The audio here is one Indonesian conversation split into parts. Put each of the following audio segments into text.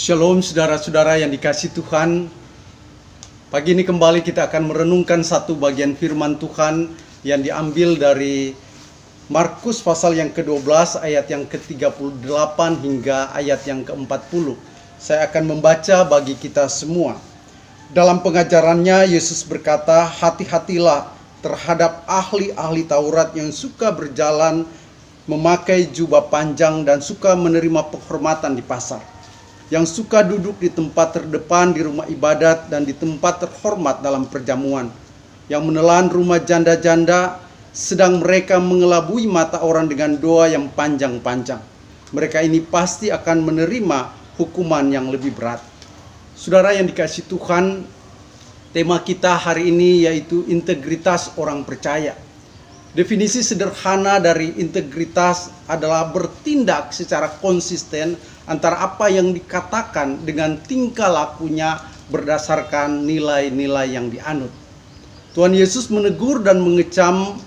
Shalom saudara-saudara yang dikasihi Tuhan. Pagi ini kembali kita akan merenungkan satu bagian firman Tuhan yang diambil dari Markus pasal yang ke-12 ayat yang ke-38 hingga ayat yang ke-40. Saya akan membaca bagi kita semua. Dalam pengajarannya Yesus berkata, "Hati-hatilah terhadap ahli-ahli Taurat yang suka berjalan memakai jubah panjang dan suka menerima penghormatan di pasar, yang suka duduk di tempat terdepan di rumah ibadat dan di tempat terhormat dalam perjamuan, yang menelan rumah janda-janda, sedang mereka mengelabui mata orang dengan doa yang panjang-panjang. Mereka ini pasti akan menerima hukuman yang lebih berat." Saudara yang dikasihi Tuhan, tema kita hari ini yaitu integritas orang percaya. Definisi sederhana dari integritas adalah bertindak secara konsisten antara apa yang dikatakan dengan tingkah lakunya berdasarkan nilai-nilai yang dianut. Tuhan Yesus menegur dan mengecam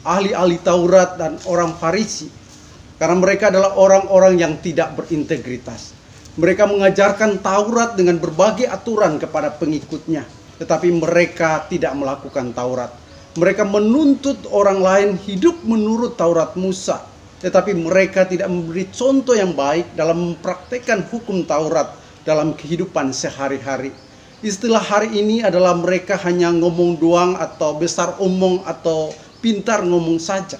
ahli-ahli Taurat dan orang Farisi karena mereka adalah orang-orang yang tidak berintegritas. Mereka mengajarkan Taurat dengan berbagai aturan kepada pengikutnya, tetapi mereka tidak melakukan Taurat. Mereka menuntut orang lain hidup menurut Taurat Musa, tetapi mereka tidak memberi contoh yang baik dalam mempraktekkan hukum Taurat dalam kehidupan sehari-hari. Istilah hari ini adalah mereka hanya ngomong doang atau besar omong atau pintar ngomong saja.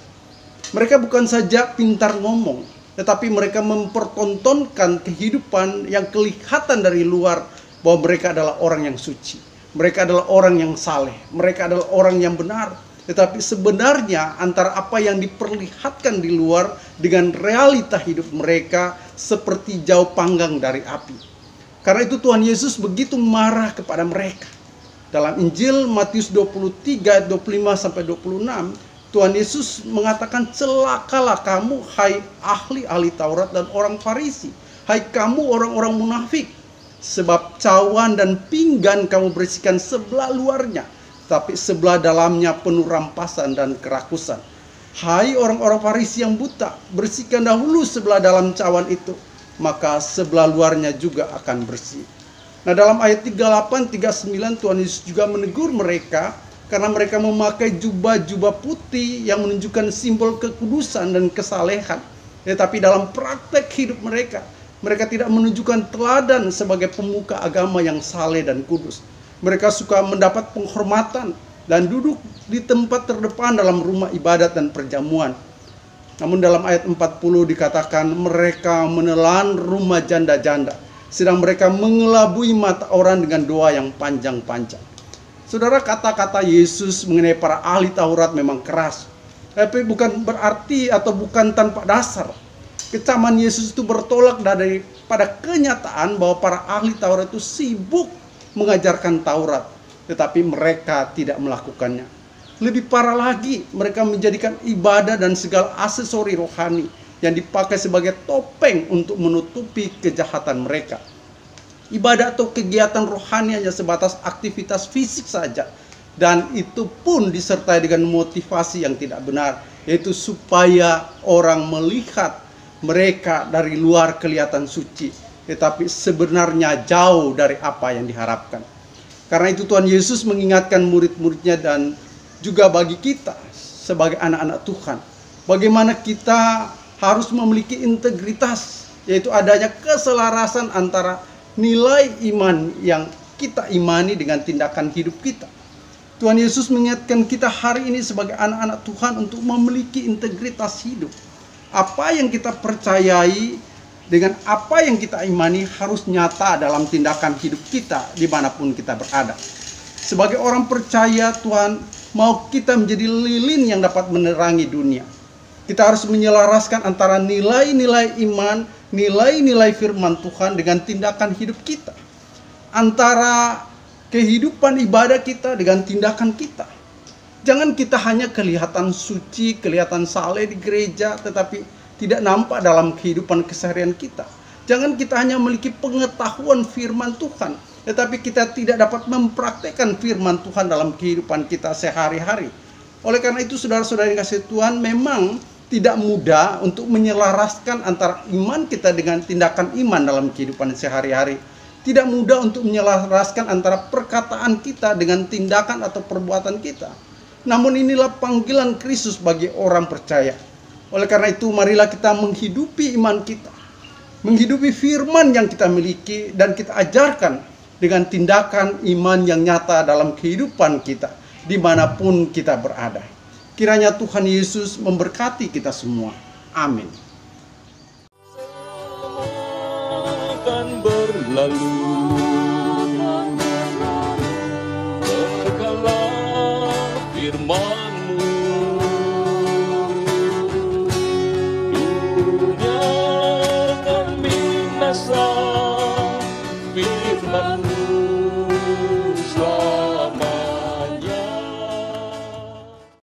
Mereka bukan saja pintar ngomong, tetapi mereka mempertontonkan kehidupan yang kelihatan dari luar bahwa mereka adalah orang yang suci. Mereka adalah orang yang saleh, mereka adalah orang yang benar. Tetapi sebenarnya antara apa yang diperlihatkan di luar dengan realita hidup mereka seperti jauh panggang dari api. Karena itu Tuhan Yesus begitu marah kepada mereka. Dalam Injil Matius 23 ayat 25-26, Tuhan Yesus mengatakan, "Celakalah kamu hai ahli-ahli Taurat dan orang Farisi, hai kamu orang-orang munafik. Sebab cawan dan pinggan kamu bersihkan sebelah luarnya, tapi sebelah dalamnya penuh rampasan dan kerakusan. Hai orang-orang Farisi yang buta, bersihkan dahulu sebelah dalam cawan itu, maka sebelah luarnya juga akan bersih." Nah, dalam ayat 38, 39 Tuhan Yesus juga menegur mereka karena mereka memakai jubah-jubah putih yang menunjukkan simbol kekudusan dan kesalehan. Tetapi dalam praktek hidup mereka tidak menunjukkan teladan sebagai pemuka agama yang saleh dan kudus. Mereka suka mendapat penghormatan dan duduk di tempat terdepan dalam rumah ibadat dan perjamuan. Namun dalam ayat 40 dikatakan mereka menelan rumah janda-janda, sedang mereka mengelabui mata orang dengan doa yang panjang-panjang. Saudara, kata-kata Yesus mengenai para ahli Taurat memang keras, tapi bukan berarti atau bukan tanpa dasar. Kecaman Yesus itu bertolak pada kenyataan bahwa para ahli Taurat itu sibuk mengajarkan Taurat, tetapi mereka tidak melakukannya. Lebih parah lagi, mereka menjadikan ibadah dan segala aksesori rohani yang dipakai sebagai topeng untuk menutupi kejahatan mereka. Ibadah atau kegiatan rohani hanya sebatas aktivitas fisik saja, dan itu pun disertai dengan motivasi yang tidak benar, yaitu supaya orang melihat mereka dari luar kelihatan suci, tetapi sebenarnya jauh dari apa yang diharapkan. Karena itu Tuhan Yesus mengingatkan murid-muridnya dan juga bagi kita sebagai anak-anak Tuhan, bagaimana kita harus memiliki integritas, yaitu adanya keselarasan antara nilai iman yang kita imani dengan tindakan hidup kita. Tuhan Yesus mengingatkan kita hari ini sebagai anak-anak Tuhan untuk memiliki integritas hidup. Apa yang kita percayai dengan apa yang kita imani harus nyata dalam tindakan hidup kita dimanapun kita berada. Sebagai orang percaya, Tuhan mau kita menjadi lilin yang dapat menerangi dunia. Kita harus menyelaraskan antara nilai-nilai iman, nilai-nilai firman Tuhan dengan tindakan hidup kita. Antara kehidupan ibadah kita dengan tindakan kita. Jangan kita hanya kelihatan suci, kelihatan saleh di gereja, tetapi tidak nampak dalam kehidupan keseharian kita. Jangan kita hanya memiliki pengetahuan firman Tuhan, tetapi kita tidak dapat mempraktekkan firman Tuhan dalam kehidupan kita sehari-hari. Oleh karena itu, saudara-saudara yang kasih Tuhan, memang tidak mudah untuk menyelaraskan antara iman kita dengan tindakan iman dalam kehidupan sehari-hari. Tidak mudah untuk menyelaraskan antara perkataan kita dengan tindakan atau perbuatan kita. Namun inilah panggilan Kristus bagi orang percaya. Oleh karena itu, marilah kita menghidupi iman kita, menghidupi firman yang kita miliki, dan kita ajarkan dengan tindakan iman yang nyata dalam kehidupan kita, dimanapun kita berada. Kiranya Tuhan Yesus memberkati kita semua. Amin. Akan berlalu, berkala firman